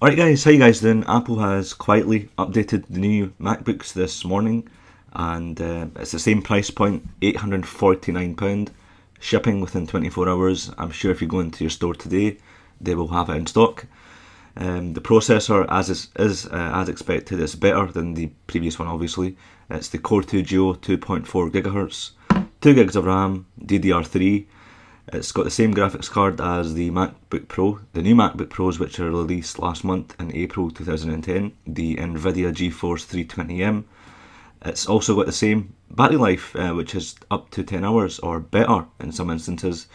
Alright guys, how you guys doing? Apple has quietly updated the new MacBooks this morning, and it's the same price point, £849, shipping within 24 hours. I'm sure if you go into your store today, they will have it in stock. The processor, as as expected, is better than the previous one obviously. It's the Core 2 Duo 2.4 GHz, 2 gigs of RAM, DDR3. It's got the same graphics card as the MacBook Pro, the new MacBook Pros which are released last month in April 2010, the Nvidia GeForce 320M. It's also got the same battery life, which is up to 10 hours or better in some instances.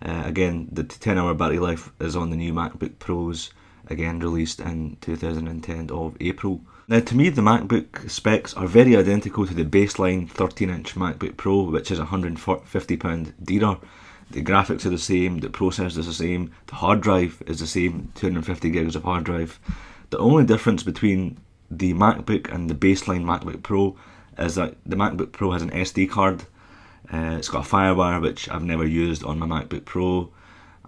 Again, the 10-hour battery life is on the new MacBook Pros, again released in 2010 of April. Now to me the MacBook specs are very identical to the baseline 13-inch MacBook Pro, which is £150 dearer. The graphics are the same, the processor is the same, the hard drive is the same, 250 gigs of hard drive. The only difference between the MacBook and the baseline MacBook Pro is that the MacBook Pro has an SD card. It's got a FireWire, which I've never used on my MacBook Pro,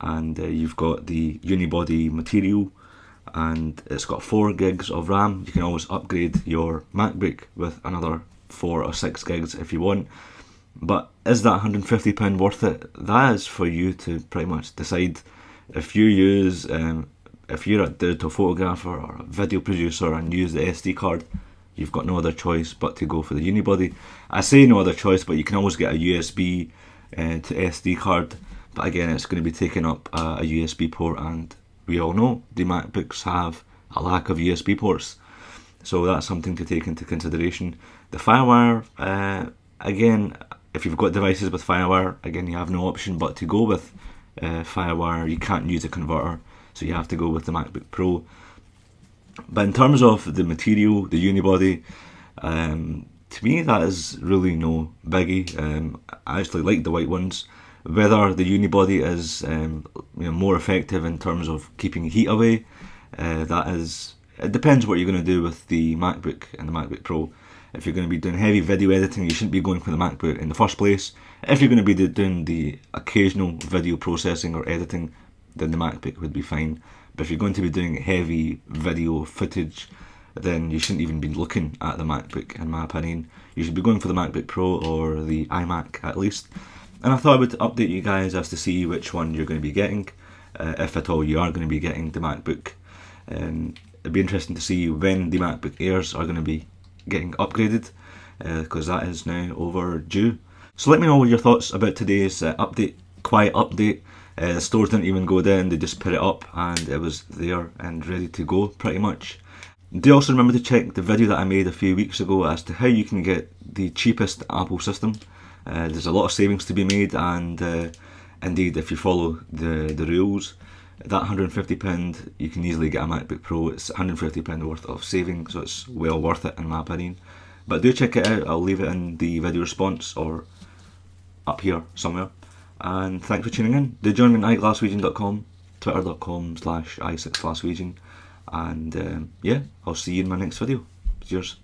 and you've got the unibody material, and it's got 4 gigs of RAM. You can always upgrade your MacBook with another 4 or 6 gigs if you want. But is that £150 worth it? That is for you to pretty much decide. If you use, if you're a digital photographer or a video producer and use the SD card, you've got no other choice but to go for the unibody. I say no other choice, but you can always get a USB to SD card. But again, it's going to be taking up a USB port, and we all know the MacBooks have a lack of USB ports. So that's something to take into consideration. The FireWire, again, if you've got devices with FireWire, again you have no option but to go with FireWire. You can't use a converter, so you have to go with the MacBook Pro. But in terms of the material, the unibody, to me that is really no biggie. I actually like the white ones. Whether the unibody is more effective in terms of keeping heat away, it depends what you're going to do with the MacBook and the MacBook Pro. If you're going to be doing heavy video editing, you shouldn't be going for the MacBook in the first place. If you're going to be doing the occasional video processing or editing, then the MacBook would be fine. But if you're going to be doing heavy video footage, then you shouldn't even be looking at the MacBook, in my opinion. You should be going for the MacBook Pro or the iMac at least. And I thought I would update you guys as to see which one you're going to be getting, if at all you are going to be getting the MacBook. It'd be interesting to see when the MacBook Airs are going to be getting upgraded, because that is now overdue. So let me know your thoughts about today's quiet update. The stores didn't even go down, they just put it up and it was there and ready to go pretty much. Do also remember to check the video that I made a few weeks ago as to how you can get the cheapest Apple system. There's a lot of savings to be made, and indeed if you follow the rules, that £150 you can easily get a MacBook Pro. It's £150 worth of saving, so it's well worth it in my opinion. But do check it out, I'll leave it in the video response or up here somewhere. And thanks for tuning in. Do join me on iGlassRegion.com, twitter.com/i6glassregion, and yeah, I'll see you in my next video. Cheers.